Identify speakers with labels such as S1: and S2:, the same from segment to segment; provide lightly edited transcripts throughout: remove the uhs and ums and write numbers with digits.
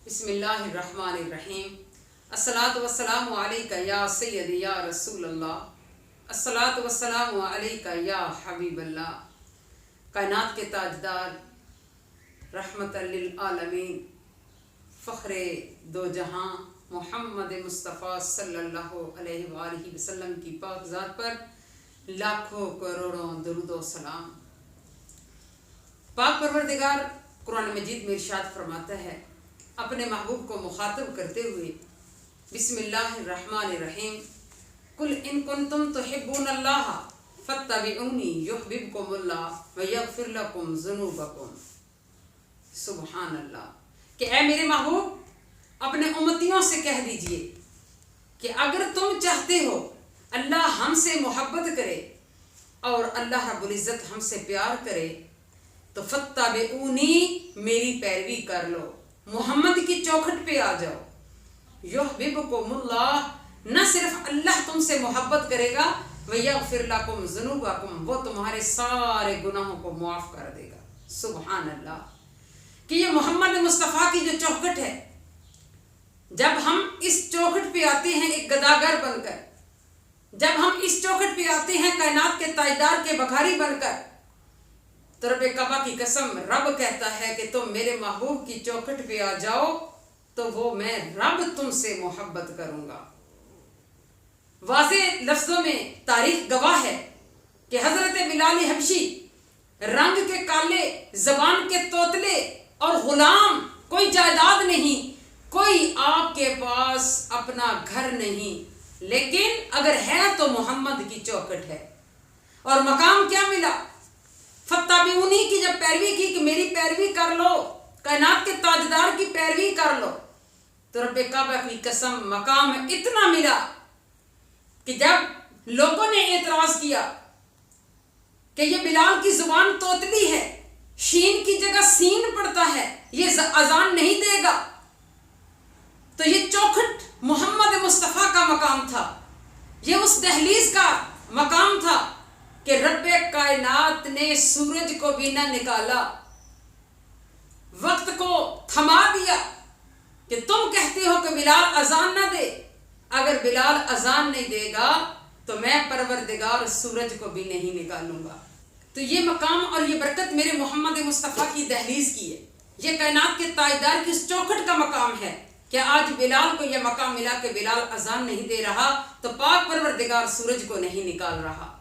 S1: بسم اللہ الرحمن الرحیم۔ الصلاۃ والسلام علیکہ یا سیدی یا رسول اللہ، الصلاۃ والسلام علیکہ یا حبیب اللہ۔ کائنات کے تاجدار، رحمت للعالمین، فخر دو جہاں محمد مصطفیٰ صلی اللہ علیہ وآلہ وسلم کی پاک ذات پر لاکھوں کروڑوں درود و سلام۔ پاک پروردگار قرآن مجید میں ارشاد فرماتا ہے اپنے محبوب کو مخاطب کرتے ہوئے، بسم اللہ الرحمن الرحیم، قل ان کنتم تحبون اللہ فاتبعونی یحببکم اللہ ویغفر لکم ذنوبکم۔ سبحان اللہ، کہ اے میرے محبوب اپنے امتیوں سے کہہ دیجئے کہ اگر تم چاہتے ہو اللہ ہم سے محبت کرے اور اللہ رب العزت ہم سے پیار کرے تو فاتبعونی، میری پیروی کر لو، محمد کی چوکھٹ پہ آ جاؤ۔ یحببکم اللہ، نہ صرف اللہ تم سے محبت کرے گا، ویغفر لکم ذنوبکم، وہ تمہارے سارے گناہوں کو معاف کر دے گا۔ سبحان اللہ، کہ یہ محمد مصطفیٰ کی جو چوکھٹ ہے، جب ہم اس چوکھٹ پہ آتے ہیں ایک گداگر بن کر، جب ہم اس چوکھٹ پہ آتے ہیں کائنات کے تاجدار کے بخاری بن کر، تو رب کعبہ کی قسم رب کہتا ہے کہ تم میرے محبوب کی چوکھٹ پہ آ جاؤ تو وہ میں رب تم سے محبت کروں گا۔ واضح لفظوں میں تاریخ گواہ ہے کہ حضرت بلال حبشی، رنگ کے کالے، زبان کے توتلے اور غلام، کوئی جائیداد نہیں، کوئی آپ کے پاس اپنا گھر نہیں، لیکن اگر ہے تو محمد کی چوکھٹ ہے۔ اور مقام کیا ملا؟ فاتبعونی کی جب پیروی کی کہ میری پیروی کر لو، کائنات کے تاجدار کی پیروی کر لو، تو رب کعبہ کی قسم مقام اتنا ملا کہ جب لوگوں نے اعتراض کیا کہ یہ بلال کی زبان توتلی ہے، شین کی جگہ سین پڑتا ہے، یہ اذان نہیں دے گا، تو یہ چوکھٹ محمد مصطفیٰ کا مقام تھا، یہ اس دہلیز کا مقام تھا کہ رب کائنات نے سورج کو بھی نہ نکالا، وقت کو تھما دیا کہ تم کہتے ہو کہ بلال اذان نہ دے، اگر بلال اذان نہیں دے گا تو میں پروردگار سورج کو بھی نہیں نکالوں گا۔ تو یہ مقام اور یہ برکت میرے محمد مصطفیٰ کی دہلیز کی ہے، یہ کائنات کے تاجدار کی اس چوکھٹ کا مقام ہے کہ آج بلال کو یہ مقام ملا کہ بلال اذان نہیں دے رہا تو پاک پروردگار سورج کو نہیں نکال رہا۔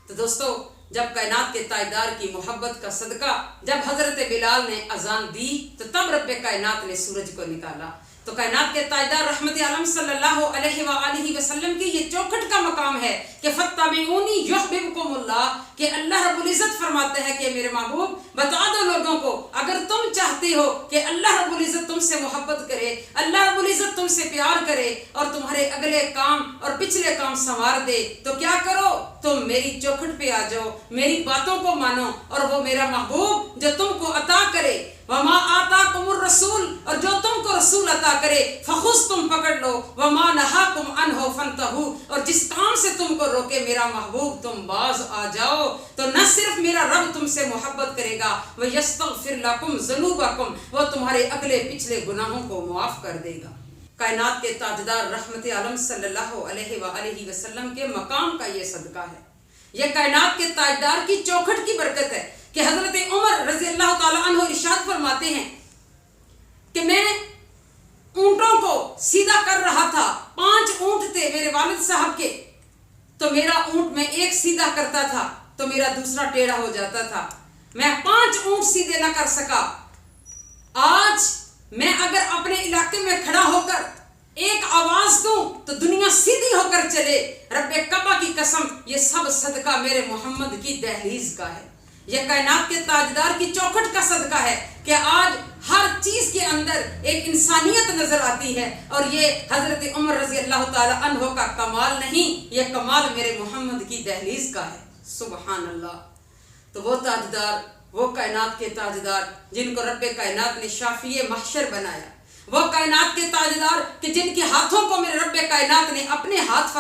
S1: تو دوستو، جب کائنات کے تاجدار کی محبت کا صدقہ جب حضرت بلال نے اذان دی تو تب رب کائنات نے سورج کو نکالا۔ تو کائنات کے تاجدار رحمت عالم صلی اللہ علیہ وآلہ وسلم کی یہ چوکھٹ کا مقام ہے کہ فاتبعونی یحببکم اللہ، کہ اللہ رب العزت فرماتے ہیں کہ میرے محبوب بتا دو لوگوں کو، اگر تم چاہتے ہو کہ اللہ رب العزت تم سے محبت کرے، اللہ رب العزت تم سے پیار کرے اور تمہارے اگلے کام اور پچھلے کام سنوار دے، تو کیا کرو؟ تم میری چوکھٹ پہ آ جاؤ، میری باتوں کو مانو، اور وہ میرا محبوب جو تم کو عطا کرے، وما آتاکم الرسول، اور جو تم کو رسول عطا کرے، فخذ، تم پکڑ لو، وما نہاکم عنہ فانتہوا، اور جس کام سے تم کو روکے میرا محبوب تم باز آ جاؤ، تو نہ صرف میرا رب تم سے محبت کرے گا، وَيَسْتَغْفِرْ لَكُمْ ذُنُوبَكُمْ، وہ تمہارے اگلے پچھلے گناہوں کو معاف کر دے گا۔ کائنات کے تاجدار رحمت عالم صلی اللہ علیہ وآلہ وسلم کے مقام کا یہ صدقہ ہے، یہ کائنات کے تاجدار کی چوکھٹ کی برکت ہے کہ حضرت عمر رضی اللہ تعالیٰ عنہ ارشاد فرماتے ہیں کہ میں اونٹوں کو سیدھا کر رہا تھا، 5 اونٹ تھے میرے والد صاحب کے، تو میرا اونٹ میں ایک سیدھا کرتا تھا تو میرا دوسرا ٹیڑھا ہو جاتا تھا، میں 5 اونٹ سیدھے نہ کر سکا۔ آج میں اگر اپنے علاقے میں کھڑا ہو کر ایک آواز دوں تو دنیا سیدھی ہو کر چلے، رب کعبہ کی قسم یہ سب صدقہ میرے محمد کی دہلیز کا ہے، یہ کائنات کے تاجدار کی چوکھٹ کا صدقہ ہے کہ آج ہر چیز کے اندر ایک انسانیت نظر آتی ہے، اور یہ حضرت عمر رضی اللہ تعالی عنہ کا کمال نہیں، یہ کمال میرے محمد کی دہلیز کا ہے۔ سبحان اللہ۔ تو وہ تاجدار، وہ کائنات کے تاجدار جن کو رب کائنات نے شافی محشر بنایا، وہ کائنات کے تاجدار کہ جن کے ہاتھوں کو میرے رب کائنات نے اپنے ہاتھ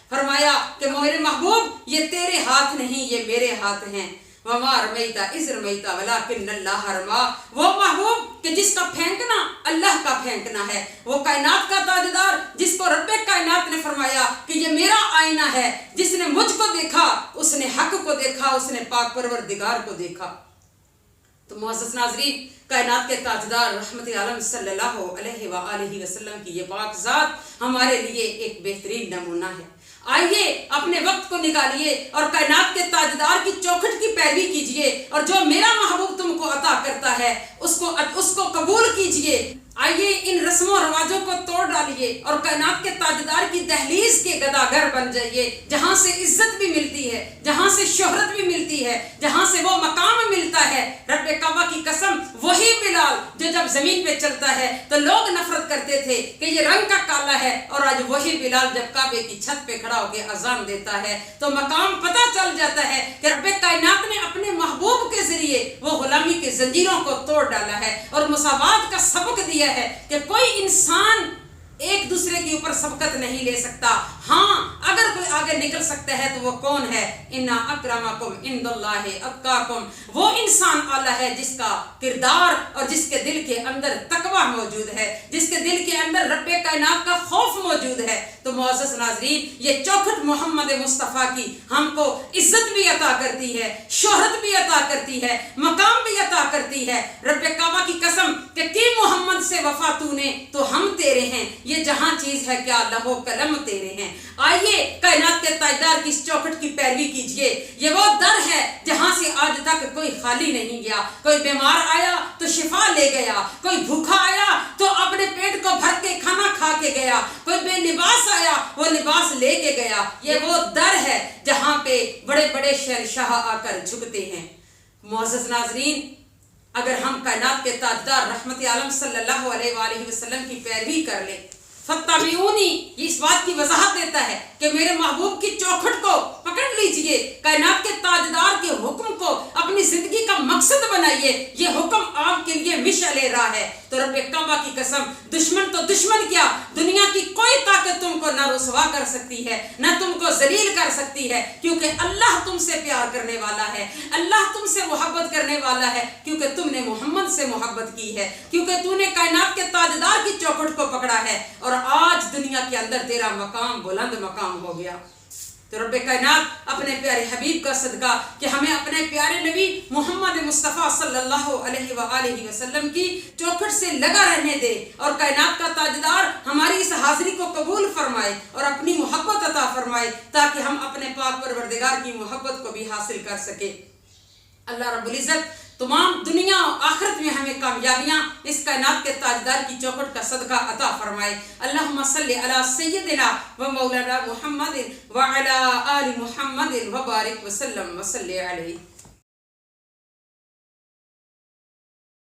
S1: فرمایا کہ میرے محبوب یہ تیرے ہاتھ نہیں، یہ میرے ہاتھ ہیں، وَمَا رَمَيْتَ إِذْ رَمَيْتَ وَلَكِنَّ اللَّهَ رَمَىٰ، وہ محبوب کہ جس کا پھینکنا اللہ کا پھینکنا ہے، وہ کائنات کا تاجدار جس کو رب کائنات نے فرمایا کہ یہ میرا آئینہ ہے، جس نے مجھ کو دیکھا اس نے حق کو دیکھا، اس نے پاک پروردگار کو دیکھا۔ تو معزز ناظرین، کائنات کے تاجدار رحمت عالم صلی اللہ علیہ وآلہ وسلم کی یہ پاک ذات ہمارے لیے ایک بہترین نمونہ ہے۔ آئیے اپنے وقت کو نکالیے اور کائنات کے تاجدار کی چوکھٹ کی پیروی کیجئے، اور جو میرا محبوب تم کو عطا کرتا ہے اس کو قبول کیجئے۔ آئیے ان رسم و رواجوں کو توڑ ڈالیے اور کائنات کے تاجدار کی دہلیز کے گداگر بن جائیے، جہاں سے عزت بھی ملتی ہے، جہاں سے شہرت بھی ملتی ہے، جہاں سے وہ مقام ملتا ہے۔ رب کعبہ کی قسم، وہی بلال جو جب زمین پہ چلتا ہے تو لوگ نفرت کرتے تھے کہ یہ رنگ کا کالا ہے، اور آج وہی بلال جب کعبے کی چھت پہ کھڑا ہو کے اذان دیتا ہے تو مقام پتہ چل جاتا ہے کہ رب کائنات نے اپنے محبوب کے ذریعے وہ غلامی کے زنجیروں کو توڑ ڈالا ہے اور مساوات کا سبق دیا ہے کہ کوئی انسان ایک دوسرے کے اوپر سبقت نہیں لے سکتا۔ ہاں، اگر کوئی آگے نکل سکتا ہے تو وہ کون ہے؟ اِنَّ أَكْرَمَكُمْ عِنْدَ اللَّهِ أَتْقَاكُمْ، وہ انسان اعلیٰ ہے جس کا کردار اور جس کے دل کے اندر تقوی موجود ہے، جس کے دل کے اندر رب کائنات کا خوف موجود ہے۔ تو معزز ناظرین، یہ چوکھٹ محمد مصطفیٰ کی ہم کو عزت بھی عطا کرتی ہے، شہرت بھی عطا کرتی ہے، مقام بھی عطا کرتی ہے۔ رب کعبہ کی قسم کہ کی محمد سے وفا تو نے تو ہم تیرے ہیں، یہ جہاں چیز ہے کیا لہو قلم تیرے ہیں۔ آئیے کائنات کے تاجدار کی اس چوکھٹ کی پیروی کیجئے۔ یہ وہ در ہے جہاں سے آج تک کوئی خالی نہیں گیا۔ کوئی بیمار آیا تو شفا لے گیا، کوئی بھوکا آیا تو اپنے پیٹ کو بھر کے کھانا کھا کے گیا، کوئی بے لباس آیا وہ لباس لے کے گیا۔ یہ وہ در ہے جہاں پہ بڑے بڑے شہنشاہ آ کر جھکتے ہیں۔ معزز ناظرین، اگر ہم کائنات کے تاجدار رحمت عالم صلی اللہ علیہ وآلہ وسلم کی پیروی کر لیں، فَاتَّبِعُونِی، یہ اس بات کی وضاحت دیتا ہے کہ میرے محبوب کی چوکھٹ کو پکڑ لیجئے، کائنات کے تاجدار کے حکم کو اپنی زندگی کا مقصد بنائیے۔ یہ حکم آپ کے لیے مشعل راہ ہے۔ تو رب کعبہ کی قسم، دشمن تو دشمن کیا، دنیا کی کوئی طاقت تم کو نہ رسوا کر سکتی ہے، نہ تم کو ذلیل کر سکتی ہے، کیونکہ اللہ تم سے پیار کرنے والا ہے، اللہ تم سے محبت کرنے والا ہے، کیونکہ تم نے محمد سے محبت کی ہے، کیونکہ تو نے کائنات کے تاجدار کی چوکھٹ کو پکڑا ہے، اور آج دنیا کے اندر تیرا مقام بلند مقام ہو گیا۔ تو رب کائنات اپنے پیارے حبیب کا صدقہ کہ ہمیں اپنے پیارے نبی محمد مصطفیٰ صلی اللہ علیہ وآلہ وسلم کی چوکھٹ سے لگا رہنے دے، اور کائنات کا تاجدار ہماری اس حاضری کو قبول فرمائے اور اپنی محبت عطا فرمائے، تاکہ ہم اپنے پاک پروردگار کی محبت کو بھی حاصل کر سکے۔ اللہ رب العزت تمام دنیا و آخرت میں ہمیں کامیابیاں اس کائنات کے تاجدار کی چوکھٹ کا صدقہ عطا فرمائے۔ اللہم صلی علی سیدنا و مولانا محمد و علی آل محمد و بارک وسلم و صلی علیہ۔